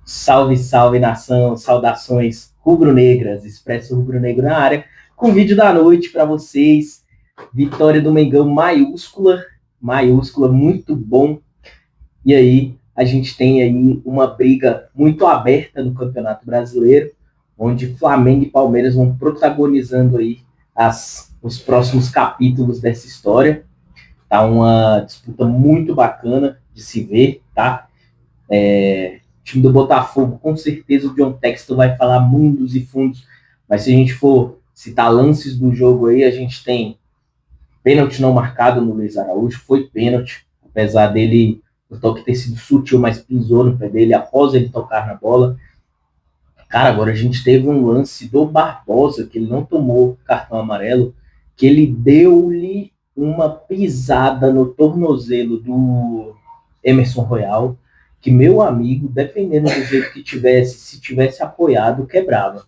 Salve, salve nação, saudações rubro-negras, Expresso Rubro-Negro na área, com vídeo da noite para vocês. Vitória do Mengão maiúscula, maiúscula, muito bom. E aí, a gente tem aí uma briga muito aberta no Campeonato Brasileiro, onde Flamengo e Palmeiras vão protagonizando aí os próximos capítulos dessa história. Tá uma disputa muito bacana de se ver, tá? Time do Botafogo, com certeza o John Textor vai falar mundos e fundos, mas se a gente for citar lances do jogo aí, a gente tem pênalti não marcado no Luiz Araújo, foi pênalti, apesar dele, o toque ter sido sutil, mas pisou no pé dele após ele tocar na bola. Cara, agora a gente teve um lance do Barbosa, que ele não tomou cartão amarelo, que ele deu-lhe uma pisada no tornozelo do Emerson Royal, que meu amigo, dependendo do jeito que tivesse, se tivesse apoiado, quebrava.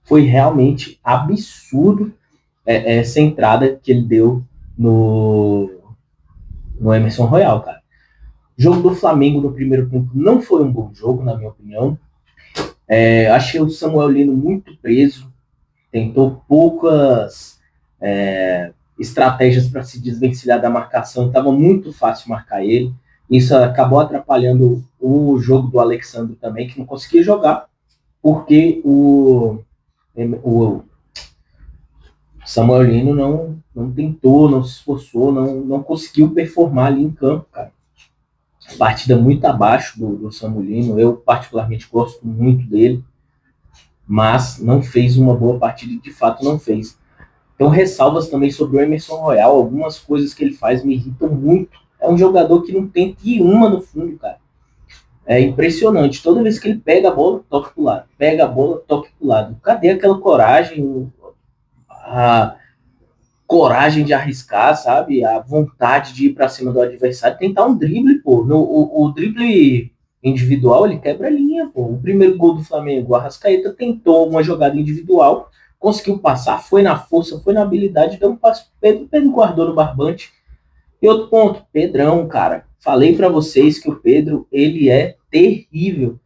Foi realmente absurdo essa entrada que ele deu no Emerson Royal, cara. O jogo do Flamengo no primeiro tempo não foi um bom jogo, na minha opinião. Achei o Samuel Lino muito preso, tentou poucas estratégias para se desvencilhar da marcação, estava muito fácil marcar ele. Isso acabou atrapalhando o jogo do Alexandre também, que não conseguia jogar, porque o Samuel Lino não tentou, não se esforçou, não conseguiu performar ali em campo, cara. Partida muito abaixo do Samuel Lino, eu particularmente gosto muito dele, mas não fez uma boa partida, de fato não fez. Então, ressalvas também sobre o Emerson Royal, algumas coisas que ele faz me irritam muito. É um jogador que não tem uma no fundo, cara. É impressionante. Toda vez que ele pega a bola, toca pro lado. Pega a bola, toca pro lado. Cadê aquela coragem, a coragem de arriscar, sabe? A vontade de ir para cima do adversário, tentar um drible, pô. O drible individual, ele quebra a linha, pô. O primeiro gol do Flamengo, o Arrascaeta tentou uma jogada individual, conseguiu passar, foi na força, foi na habilidade, deu um passo pro Pedro guardou no barbante. E outro ponto, Pedrão, cara. Falei para vocês que o Pedro, ele é terrível.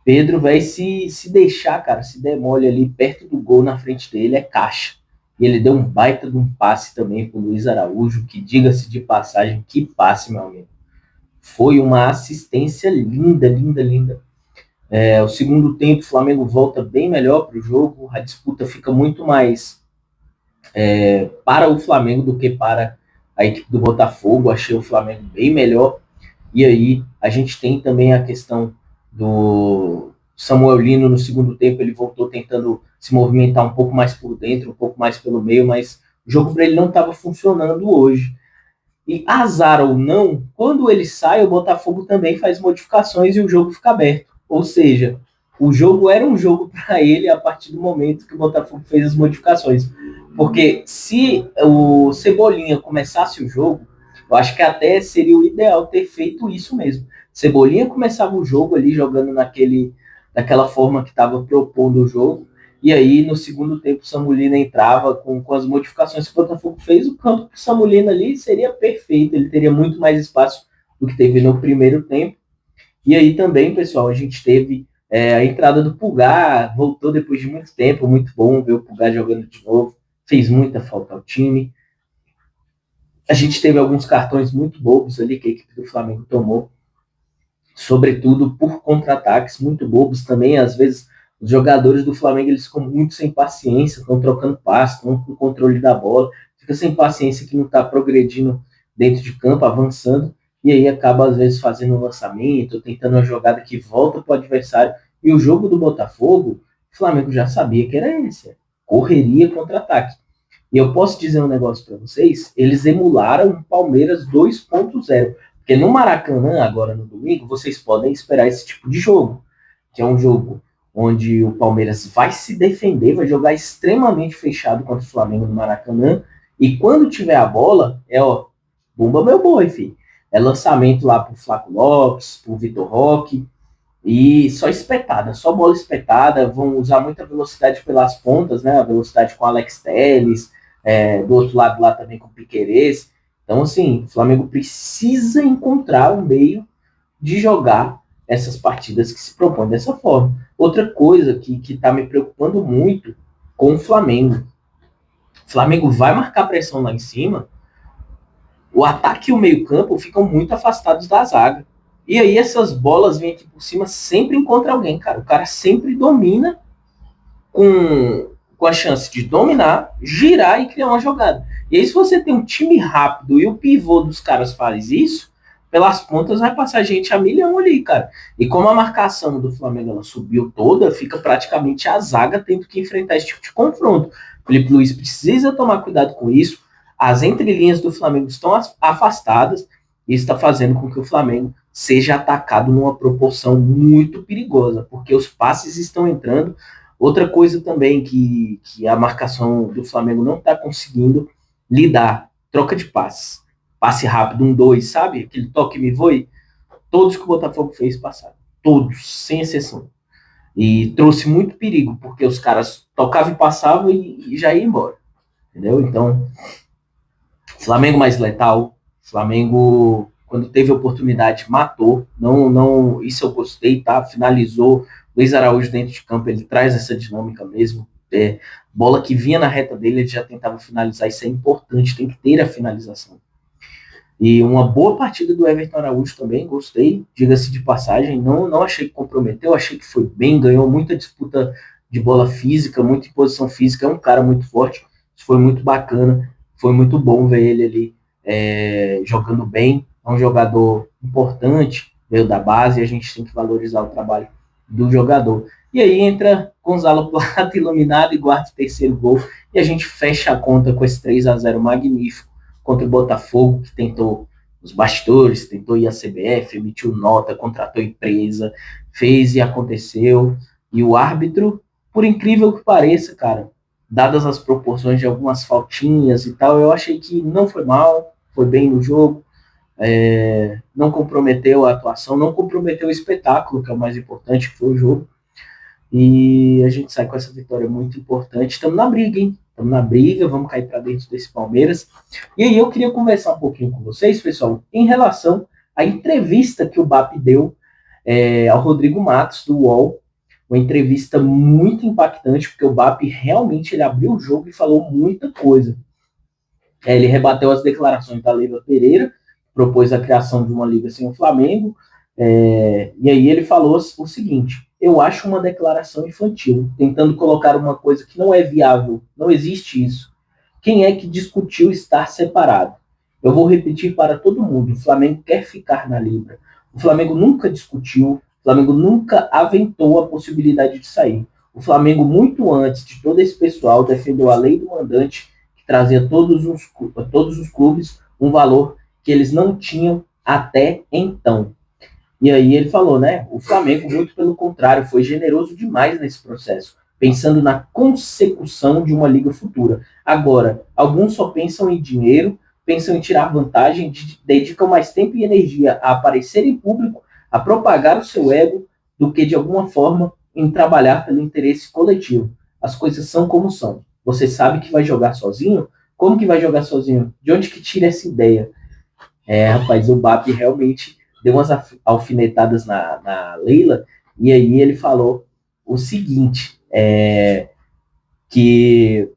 Pedro vai se deixar, cara, se der mole ali perto do gol na frente dele, é caixa. E ele deu um baita de um passe também pro Luiz Araújo, que diga-se de passagem, que passe, meu amigo. Foi uma assistência linda, linda, linda. O segundo tempo, o Flamengo volta bem melhor para o jogo, a disputa fica muito mais para o Flamengo do que para a equipe do Botafogo. Achei o Flamengo bem melhor. E aí a gente tem também a questão do Samuel Lino no segundo tempo, ele voltou tentando se movimentar um pouco mais por dentro, um pouco mais pelo meio, mas o jogo para ele não estava funcionando hoje. E azar ou não, quando ele sai, o Botafogo também faz modificações e o jogo fica aberto. Ou seja, o jogo era um jogo para ele a partir do momento que o Botafogo fez as modificações. Porque se o Cebolinha começasse o jogo, eu acho que até seria o ideal ter feito isso mesmo. Cebolinha começava o jogo ali jogando daquela forma que estava propondo o jogo, e aí no segundo tempo o Samulino entrava com as modificações que o Botafogo fez, o campo do Samulino ali seria perfeito, ele teria muito mais espaço do que teve no primeiro tempo. E aí também, pessoal, a gente teve a entrada do Pulgar, voltou depois de muito tempo, muito bom ver o Pulgar jogando de novo, fez muita falta ao time. A gente teve alguns cartões muito bobos ali que a equipe do Flamengo tomou, sobretudo por contra-ataques muito bobos também. Às vezes os jogadores do Flamengo eles ficam muito sem paciência, estão trocando passe, estão com o controle da bola, fica sem paciência que não está progredindo dentro de campo, avançando, e aí acaba às vezes fazendo um lançamento, tentando uma jogada que volta para o adversário. E o jogo do Botafogo, o Flamengo já sabia que era esse, correria contra-ataque. E eu posso dizer um negócio para vocês, eles emularam o Palmeiras 2.0, porque no Maracanã, agora no domingo, vocês podem esperar esse tipo de jogo, que é um jogo onde o Palmeiras vai se defender, vai jogar extremamente fechado contra o Flamengo no Maracanã, e quando tiver a bola, bomba meu boi, filho. É lançamento lá pro Flaco Lopes, pro Vitor Roque, e só espetada, só bola espetada, vão usar muita velocidade pelas pontas, né, a velocidade com Alex Telles, do outro lado lá também com o Piquerez. Então, assim, o Flamengo precisa encontrar um meio de jogar essas partidas que se propõem dessa forma. Outra coisa que está me preocupando muito com o Flamengo. O Flamengo vai marcar pressão lá em cima, o ataque e o meio-campo ficam muito afastados da zaga. E aí essas bolas vêm aqui por cima, sempre encontra alguém, cara. O cara sempre domina com a chance de dominar, girar e criar uma jogada. E aí se você tem um time rápido e o pivô dos caras faz isso, pelas pontas vai passar gente a milhão ali, cara. E como a marcação do Flamengo ela subiu toda, fica praticamente a zaga tendo que enfrentar esse tipo de confronto. O Felipe Luiz precisa tomar cuidado com isso. As entrelinhas do Flamengo estão afastadas e está fazendo com que o Flamengo seja atacado numa proporção muito perigosa, porque os passes estão entrando. Outra coisa também que a marcação do Flamengo não está conseguindo lidar, troca de passes. Passe rápido, 1-2, sabe? Aquele toque me voe. Todos que o Botafogo fez passaram. Todos, sem exceção. E trouxe muito perigo, porque os caras tocavam e passavam e já iam embora. Entendeu? Então, Flamengo mais letal. Flamengo, quando teve oportunidade, matou. Não, isso eu gostei, tá? Finalizou. Luiz Araújo dentro de campo, ele traz essa dinâmica mesmo. Bola que vinha na reta dele, ele já tentava finalizar. Isso é importante, tem que ter a finalização. E uma boa partida do Everton Araújo também, gostei, diga-se de passagem, não achei que comprometeu, achei que foi bem, ganhou muita disputa de bola física, muita imposição física, é um cara muito forte, isso foi muito bacana, foi muito bom ver ele ali jogando bem, é um jogador importante, veio da base, e a gente tem que valorizar o trabalho do jogador. E aí entra Gonzalo Plata, iluminado, e guarda o terceiro gol, e a gente fecha a conta com esse 3-0 magnífico, contra o Botafogo, que tentou os bastidores, tentou ir à CBF, emitiu nota, contratou empresa, fez e aconteceu. E o árbitro, por incrível que pareça, cara, dadas as proporções de algumas faltinhas e tal, eu achei que não foi mal, foi bem no jogo, não comprometeu a atuação, não comprometeu o espetáculo, que é o mais importante, que foi o jogo. E a gente sai com essa vitória muito importante. Estamos na briga, hein? Estamos na briga, vamos cair para dentro desse Palmeiras. E aí eu queria conversar um pouquinho com vocês, pessoal, em relação à entrevista que o BAP deu ao Rodrigo Matos, do UOL. Uma entrevista muito impactante, porque o BAP realmente ele abriu o jogo e falou muita coisa. Ele rebateu as declarações da Leila Pereira, propôs a criação de uma liga sem o Flamengo, e aí ele falou o seguinte: eu acho uma declaração infantil, tentando colocar uma coisa que não é viável, não existe isso. Quem é que discutiu estar separado? Eu vou repetir para todo mundo, o Flamengo quer ficar na Libra. O Flamengo nunca discutiu, o Flamengo nunca aventou a possibilidade de sair. O Flamengo, muito antes de todo esse pessoal, defendeu a lei do mandante, que trazia todos os clubes um valor que eles não tinham até então. E aí ele falou, né? O Flamengo, muito pelo contrário, foi generoso demais nesse processo, pensando na consecução de uma liga futura. Agora, alguns só pensam em dinheiro, pensam em tirar vantagem, dedicam mais tempo e energia a aparecer em público, a propagar o seu ego, do que de alguma forma em trabalhar pelo interesse coletivo. As coisas são como são. Você sabe que vai jogar sozinho? Como que vai jogar sozinho? De onde que tira essa ideia? Rapaz, o BAP realmente deu umas alfinetadas na Leila, e aí ele falou o seguinte, que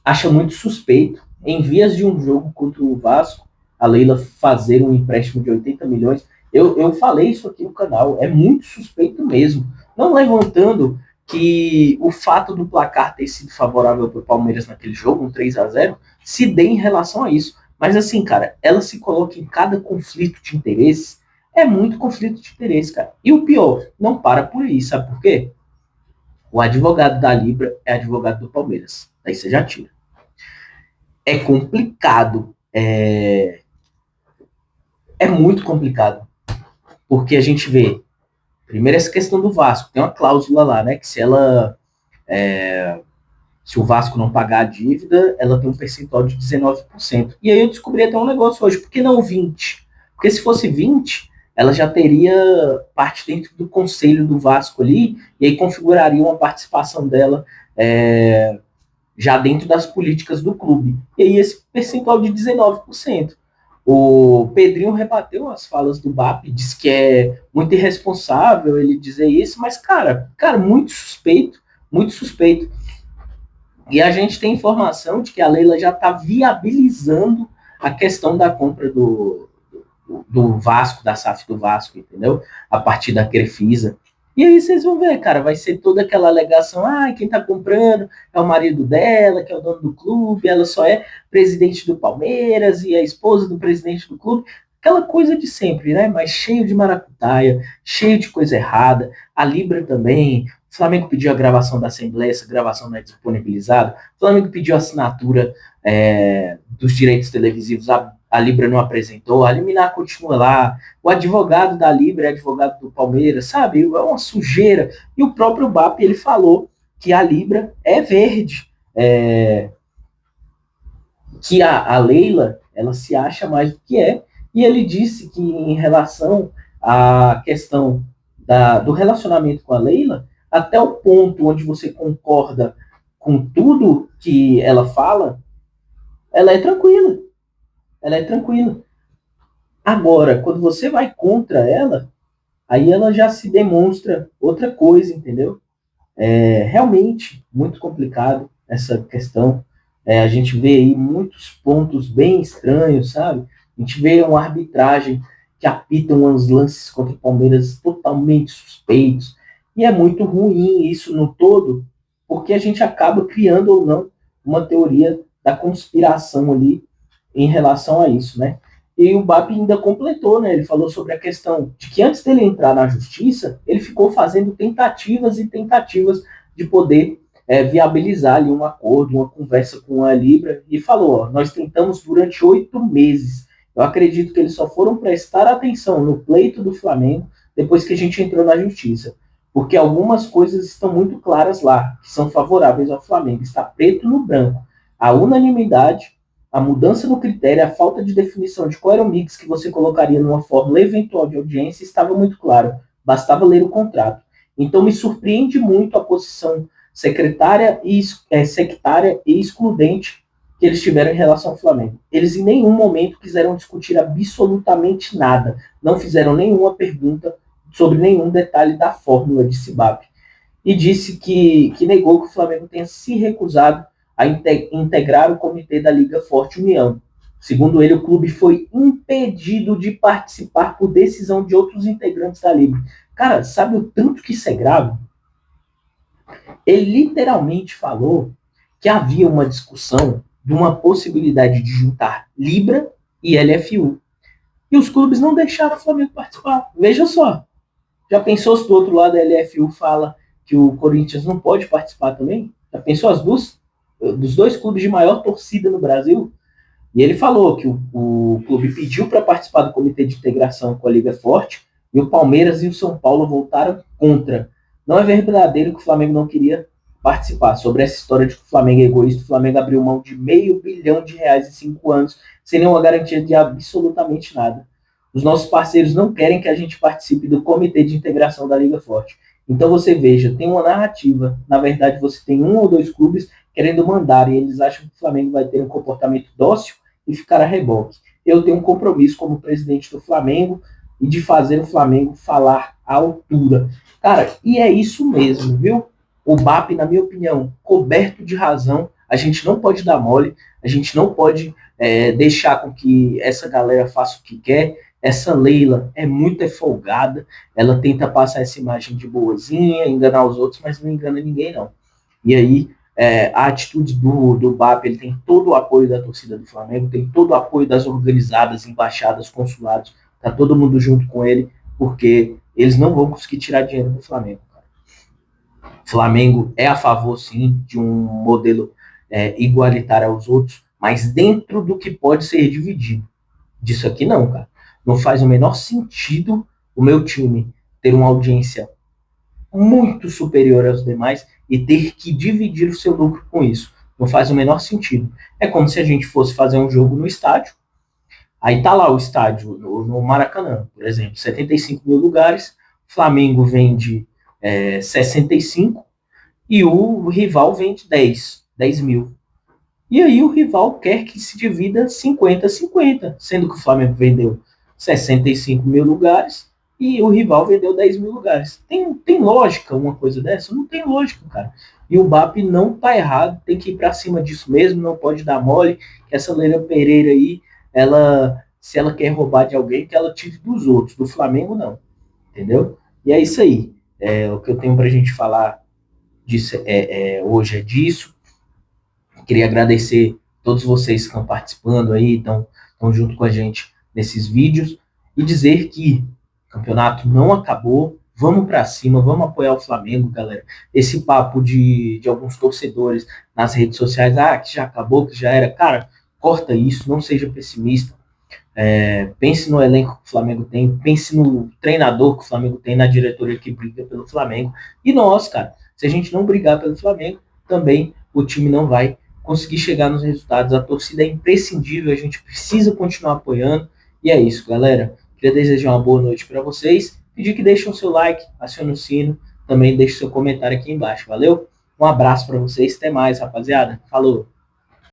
acha muito suspeito, em vias de um jogo contra o Vasco, a Leila fazer um empréstimo de 80 milhões. Eu falei isso aqui no canal, é muito suspeito mesmo. Não levantando que o fato do placar ter sido favorável para o Palmeiras naquele jogo, um 3-0, se dê em relação a isso. Mas assim, cara, ela se coloca em cada conflito de interesse. É muito conflito de interesse, cara. E o pior, não para por aí, sabe por quê? O advogado da Libra é advogado do Palmeiras. Daí você já tira. É complicado. É muito complicado. Porque a gente vê, primeiro essa questão do Vasco. Tem uma cláusula lá, né? Que se o Vasco não pagar a dívida, ela tem um percentual de 19%. E aí eu descobri até um negócio hoje. Por que não 20%? Porque se fosse 20%, ela já teria parte dentro do conselho do Vasco ali, e aí configuraria uma participação dela já dentro das políticas do clube. E aí esse percentual de 19%. O Pedrinho rebateu as falas do BAP, diz que é muito irresponsável ele dizer isso, mas, cara, muito suspeito, muito suspeito. E a gente tem informação de que a Leila já está viabilizando a questão da compra do Vasco, da SAF do Vasco, entendeu? A partir da Crefisa. E aí vocês vão ver, cara, vai ser toda aquela alegação, quem tá comprando é o marido dela, que é o dono do clube, ela só é presidente do Palmeiras e a esposa do presidente do clube, aquela coisa de sempre, né? Mas cheio de maracutaia, cheio de coisa errada, a Libra também, o Flamengo pediu a gravação da Assembleia, essa gravação não é disponibilizada, o Flamengo pediu a assinatura dos direitos televisivos, a Libra não apresentou, a liminar continua lá, o advogado da Libra é advogado do Palmeiras, sabe? É uma sujeira. E o próprio BAP, ele falou que a Libra é verde, que a Leila, ela se acha mais do que é, e ele disse que em relação à questão do relacionamento com a Leila, até o ponto onde você concorda com tudo que ela fala, ela é tranquila, ela é tranquila. Agora, quando você vai contra ela, aí ela já se demonstra outra coisa, entendeu? É realmente muito complicado essa questão. A gente vê aí muitos pontos bem estranhos, sabe? A gente vê uma arbitragem que apita uns lances contra o Palmeiras totalmente suspeitos. E é muito ruim isso no todo, porque a gente acaba criando ou não uma teoria da conspiração ali em relação a isso, né? E o BAP ainda completou, né? Ele falou sobre a questão de que antes dele entrar na justiça, ele ficou fazendo tentativas e tentativas de poder viabilizar ali um acordo, uma conversa com a Libra, e falou, ó, nós tentamos durante 8 meses. Eu acredito que eles só foram prestar atenção no pleito do Flamengo depois que a gente entrou na justiça. Porque algumas coisas estão muito claras lá, que são favoráveis ao Flamengo. Está preto no branco. A unanimidade, a mudança no critério, a falta de definição de qual era o mix que você colocaria numa fórmula eventual de audiência estava muito claro. Bastava ler o contrato. Então me surpreende muito a posição sectária e excludente que eles tiveram em relação ao Flamengo. Eles em nenhum momento quiseram discutir absolutamente nada. Não fizeram nenhuma pergunta sobre nenhum detalhe da fórmula de Cibap. E disse que negou que o Flamengo tenha se recusado a integrar o comitê da Liga Forte União. Segundo ele, o clube foi impedido de participar por decisão de outros integrantes da Liga. Cara, sabe o tanto que isso é grave? Ele literalmente falou que havia uma discussão de uma possibilidade de juntar Libra e LFU. E os clubes não deixaram o Flamengo participar. Veja só. Já pensou se do outro lado a LFU fala que o Corinthians não pode participar também? Já pensou dos dois clubes de maior torcida no Brasil? E ele falou que o clube pediu para participar do comitê de integração com a Liga Forte e o Palmeiras e o São Paulo votaram contra. Não é verdadeiro que o Flamengo não queria participar. Sobre essa história de que o Flamengo é egoísta, o Flamengo abriu mão de R$500 milhão em 5 anos, sem nenhuma garantia de absolutamente nada. Os nossos parceiros não querem que a gente participe do comitê de integração da Liga Forte. Então você veja, tem uma narrativa. Na verdade, você tem 1 ou 2 clubes querendo mandar e eles acham que o Flamengo vai ter um comportamento dócil e ficar a reboque. Eu tenho um compromisso como presidente do Flamengo e de fazer o Flamengo falar à altura. Cara, e é isso mesmo, viu? O BAP, na minha opinião, coberto de razão. A gente não pode dar mole, a gente não pode deixar com que essa galera faça o que quer. Essa Leila é muito folgada, ela tenta passar essa imagem de boazinha, enganar os outros, mas não engana ninguém, não. E aí, a atitude do BAP, ele tem todo o apoio da torcida do Flamengo, tem todo o apoio das organizadas, embaixadas, consulados, tá todo mundo junto com ele, porque eles não vão conseguir tirar dinheiro do Flamengo. O Flamengo é a favor, sim, de um modelo igualitário aos outros, mas dentro do que pode ser dividido. Disso aqui não, cara. Não faz o menor sentido o meu time ter uma audiência muito superior aos demais e ter que dividir o seu lucro com isso. Não faz o menor sentido. É como se a gente fosse fazer um jogo no estádio, aí tá lá o estádio no Maracanã, por exemplo, 75 mil lugares, o Flamengo vende 65 e o rival vende 10 mil. E aí o rival quer que se divida 50-50, sendo que o Flamengo vendeu 65 mil lugares e o rival vendeu 10 mil lugares. Tem lógica uma coisa dessa? Não tem lógica, cara. E o BAP não tá errado, tem que ir para cima disso mesmo, não pode dar mole, que essa Leila Pereira aí, se ela quer roubar de alguém, que ela tire dos outros, do Flamengo não, entendeu? E é isso aí. O que eu tenho pra gente falar disso, hoje é disso. Queria agradecer a todos vocês que estão participando aí, estão junto com a gente nesses vídeos e dizer que o campeonato não acabou. Vamos para cima, vamos apoiar o Flamengo, galera. Esse papo de alguns torcedores nas redes sociais, que já acabou, que já era. Cara, corta isso, não seja pessimista. Pense no elenco que o Flamengo tem, pense no treinador que o Flamengo tem, na diretoria que briga pelo Flamengo. E nós, cara, se a gente não brigar pelo Flamengo, também o time não vai conseguir chegar nos resultados. A torcida é imprescindível, a gente precisa continuar apoiando. E é isso, galera. Queria desejar uma boa noite para vocês. Pedir que deixem o seu like, acione o sino, também deixe seu comentário aqui embaixo. Valeu? Um abraço para vocês, até mais, rapaziada. Falou!